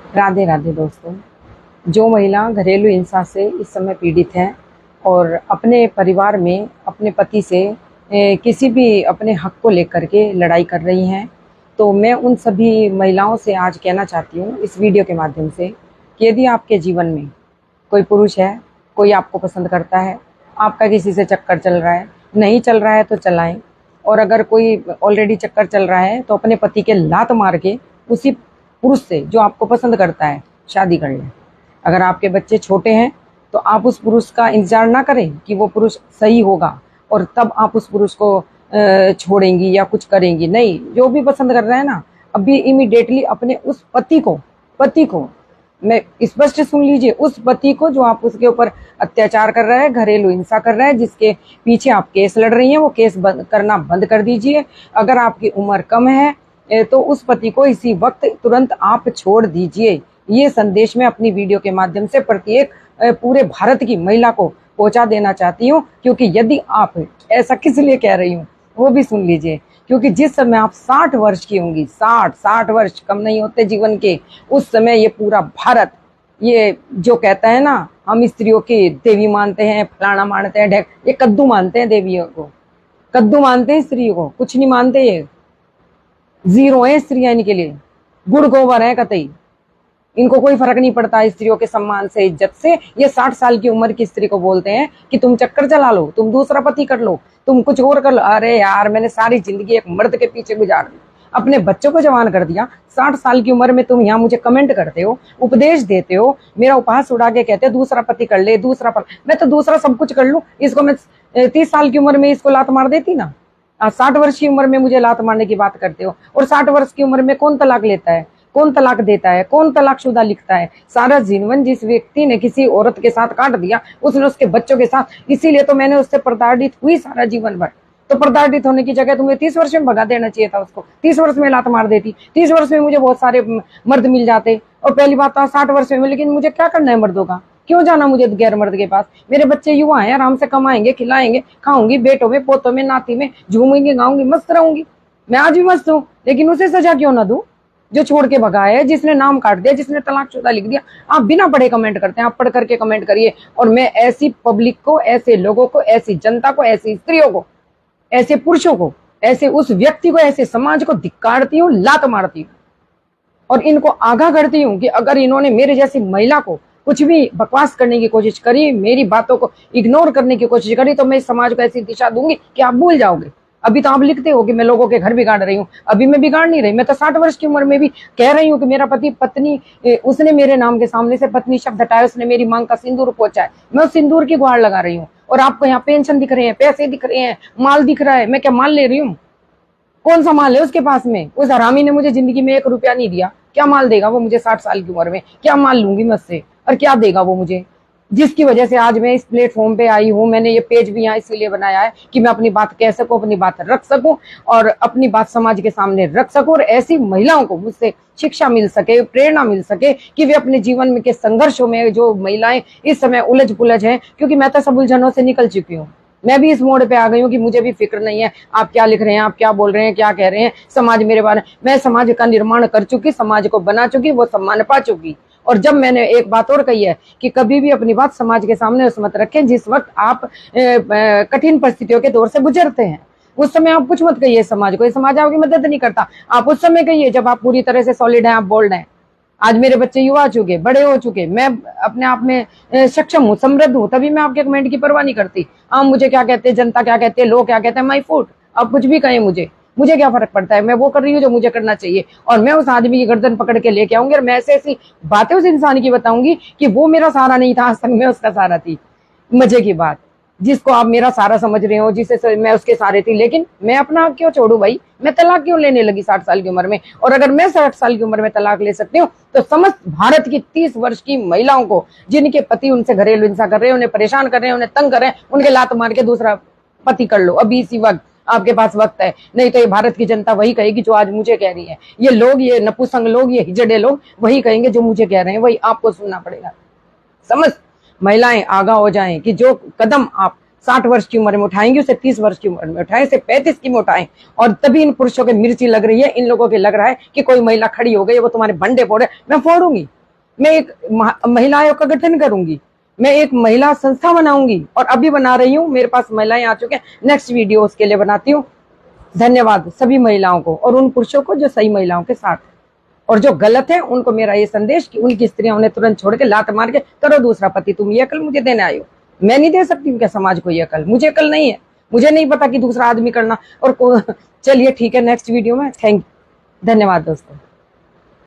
राधे राधे दोस्तों। जो महिला घरेलू हिंसा से इस समय पीड़ित है और अपने परिवार में अपने पति से किसी भी अपने हक को लेकर के लड़ाई कर रही हैं, तो मैं उन सभी महिलाओं से आज कहना चाहती हूँ इस वीडियो के माध्यम से कि यदि आपके जीवन में कोई पुरुष है, कोई आपको पसंद करता है, आपका किसी से चक्कर चल रहा है, नहीं चल रहा है तो चलाएं, और अगर कोई ऑलरेडी चक्कर चल रहा है तो अपने पति के लात मार के उसी पुरुष से जो आपको पसंद करता है शादी कर लें। अगर आपके बच्चे छोटे हैं तो आप उस पुरुष का इंतजार ना करें कि वो पुरुष सही होगा और तब आप उस पुरुष को छोड़ेंगी या कुछ करेंगी। नहीं, जो भी पसंद कर रहा है ना, अभी इमीडिएटली अपने उस पति को मैं स्पष्ट सुन लीजिए, उस पति को जो आप उसके ऊपर अत्याचार कर रहा है, घरेलू हिंसा कर रहा है, जिसके पीछे आप केस लड़ रही हैं, वो केस करना बंद कर दीजिए। अगर आपकी उम्र कम है तो उस पति को इसी वक्त तुरंत आप छोड़ दीजिए। ये संदेश मैं अपनी वीडियो के माध्यम से प्रत्येक पूरे भारत की महिला को पहुंचा देना चाहती हूँ, क्योंकि यदि आप ऐसा किस लिए कह रही हूँ वो भी सुन लीजिए। क्योंकि जिस समय आप 60 वर्ष की होंगी, 60 वर्ष कम नहीं होते जीवन के, उस समय ये पूरा भारत, ये जो कहता है ना हम स्त्रियों की देवी मानते हैं, फलाना मानते हैं, ये कद्दू मानते हैं, देवियों को कद्दू मानते हैं, स्त्रियों को कुछ नहीं मानते, ये जीरो है स्त्रियां इनके लिए, गुड़ गोबर है कतई। इनको कोई फर्क नहीं पड़ता स्त्रियों के सम्मान से, इज्जत से। ये 60 साल की उम्र की स्त्री को बोलते हैं कि तुम चक्कर चला लो, तुम दूसरा पति कर लो, तुम कुछ और कर लो। अरे यार, मैंने सारी जिंदगी एक मर्द के पीछे गुजार दी, अपने बच्चों को जवान कर दिया। 60 साल की उम्र में तुम यहाँ मुझे कमेंट करते हो, उपदेश देते हो, मेरा उपहास उड़ा के कहते हो दूसरा पति कर ले, दूसरा पति। मैं तो दूसरा सब कुछ कर लूं, इसको मैं 30 साल की उम्र में इसको लात मार देती ना। 60 वर्ष की उम्र में मुझे लात मारने की बात करते हो। और 60 वर्ष की उम्र में कौन तलाक लेता है, कौन तलाक देता है, कौन तलाकशुदा लिखता है? सारा जीवन जिस व्यक्ति ने किसी औरत के साथ काट दिया, उसने उसके बच्चों के साथ। इसीलिए तो मैंने उससे प्रताड़ित हुई सारा जीवन भर। तो प्रताड़ित होने की जगह तुम्हें 30 वर्ष में भगा देना चाहिए था उसको। 30 वर्ष में लात मार देती, 30 वर्ष में मुझे बहुत सारे मर्द मिल जाते। और पहली बात तो 60 वर्ष में, लेकिन मुझे क्या करना है मर्दों का? क्यों जाना मुझे गैर मर्द के पास? मेरे बच्चे युवा हैं, आराम से कमाएंगे, खिलाएंगे, खाऊंगी, बेटों में, पोतों में, नाती में झूमूंगी, गाऊंगी, मस्त रहूंगी। मैं आज भी मस्त हूँ, लेकिन उसे सजा क्यों ना दूं जो छोड़ के भगा है, जिसने नाम काट दिया, जिसने तलाकशुदा लिख दिया। आप बिना पढ़े कमेंट करते हैं, आप पढ़ करके कमेंट करिए। और मैं ऐसी पब्लिक को, ऐसे लोगों को, ऐसी जनता को, ऐसी स्त्रियों को, ऐसे पुरुषों को, ऐसे उस व्यक्ति को, ऐसे समाज को धिक्कारती हूँ, लात मारती हूँ और इनको आगाह करती हूँ कि अगर इन्होंने मेरे जैसी महिला को कुछ भी बकवास करने की कोशिश करी, मेरी बातों को इग्नोर करने की कोशिश करी, तो मैं इस समाज को ऐसी दिशा दूंगी कि आप भूल जाओगे। अभी तो आप लिखते हो कि मैं लोगों के घर बिगाड़ रही हूँ, अभी मैं बिगाड़ नहीं रही। मैं तो 60 वर्ष की उम्र में भी कह रही हूँ कि मेरा पति पत्नी, उसने मेरे नाम के सामने से पत्नी शब्द हटाया, उसने मेरी मांग का सिंदूर पहुंचा है, मैं उस सिंदूर की गुहार लगा रही हूँ। और आपको यहाँ पेंशन दिख रहे हैं, पैसे दिख रहे हैं, माल दिख रहा है। मैं क्या माल ले रही हूँ? कौन सा माल है उसके पास में? उस हरामी ने मुझे जिंदगी में 1 रुपया नहीं दिया। क्या माल देगा वो मुझे 60 साल की उम्र में? क्या माल लूंगी मैं उससे और क्या देगा वो मुझे? जिसकी वजह से आज मैं इस प्लेटफॉर्म पे आई हूँ। मैंने ये पेज भी यहाँ इसीलिए बनाया है कि मैं अपनी बात कह सकूं, अपनी बात रख सकूं और अपनी बात समाज के सामने रख सकूं, और ऐसी महिलाओं को मुझसे शिक्षा मिल सके, प्रेरणा मिल सके कि वे अपने जीवन में के संघर्षों में, जो महिलाएं इस समय उलझ पुलझ हैं, क्योंकि मैं तो सब उलझनों से निकल चुकी हूँ। मैं भी इस मोड़ पे आ गई हूँ कि मुझे भी फिक्र नहीं है आप क्या लिख रहे हैं, आप क्या बोल रहे हैं, क्या कह रहे हैं समाज मेरे बारे में। मैं समाज का निर्माण कर चुकी, समाज को बना चुकी, वो सम्मान पा चुकी। और जब मैंने एक बात और कही है कि कभी भी अपनी बात समाज के सामने उस मत रखें जिस वक्त आप कठिन परिस्थितियों के दौर से गुजरते हैं। उस समय आप कुछ मत कहिए समाज को, ये समाज आपकी मदद नहीं करता। आप उस समय कहिए जब आप पूरी तरह से सॉलिड हैं, आप बोल्ड हैं। आज मेरे बच्चे युवा हो चुके, बड़े हो चुके, मैं अपने आप में सक्षम हूँ, समृद्ध हूँ, तभी मैं आपके कमेंट की परवाह नहीं करती। आप मुझे क्या कहते हैं, जनता क्या कहते हैं, लोग क्या कहते हैं, माई फूट। आप कुछ भी कहें, मुझे क्या फर्क पड़ता है? मैं वो कर रही हूँ जो मुझे करना चाहिए, और मैं उस आदमी की गर्दन पकड़ के लेके आऊंगी और मैं ऐसी ऐसी बातें उस इंसान की बताऊंगी कि वो मेरा सहारा नहीं था, आज तक मैं उसका सहारा थी। मजे की बात, जिसको आप मेरा सहारा समझ रहे हो, जिसे मैं उसके सहारे थी, लेकिन मैं अपना हक क्यों छोड़ू भाई? मैं तलाक क्यों लेने लगी 60 साल की उम्र में? और अगर मैं 60 साल की उम्र में तलाक ले सकती हूँ तो समस्त भारत की 30 वर्ष की महिलाओं को, जिनके पति उनसे घरेलू हिंसा कर रहे हैं, उन्हें परेशान कर रहे हैं, उन्हें तंग कर रहे हैं, उनके लात मार के दूसरा पति कर लो। अभी इसी वक्त आपके पास वक्त है, नहीं तो ये भारत की जनता वही कहेगी जो आज मुझे कह रही है। ये लोग, ये नपुंसक लोग, ये हिजड़े लोग वही कहेंगे जो मुझे कह रहे हैं, वही आपको सुनना पड़ेगा। समझ महिलाएं आगाह हो जाएं कि जो कदम आप 60 वर्ष की उम्र में उठाएंगे उसे 30 वर्ष की उम्र में उठाएं, इसे 35 की में उठाएं। और तभी इन पुरुषों के मिर्ची लग रही है, इन लोगों के लग रहा है कि कोई महिला खड़ी हो गई, वो तुम्हारे भंडे फोड़े, मैं फोड़ूंगी। मैं एक महिला आयोग का गठन करूंगी, मैं एक महिला संस्था बनाऊंगी और अभी बना रही हूँ। मेरे पास महिलाएं आ चुके हैं, नेक्स्ट वीडियो उसके लिए बनाती हूँ। धन्यवाद सभी महिलाओं को और उन पुरुषों को जो सही महिलाओं के साथ, और जो गलत है उनको मेरा ये संदेश कि उनकी स्त्रियां उन्हें तुरंत छोड़ के लात मार के करो दूसरा पति। तुम ये अकल मुझे देने आयो, मैं नहीं दे सकती उनके समाज को ये अकल, मुझे अकल नहीं है, मुझे नहीं पता कि दूसरा आदमी करना। और चलिए ठीक है, नेक्स्ट वीडियो में। थैंक यू, धन्यवाद दोस्तों।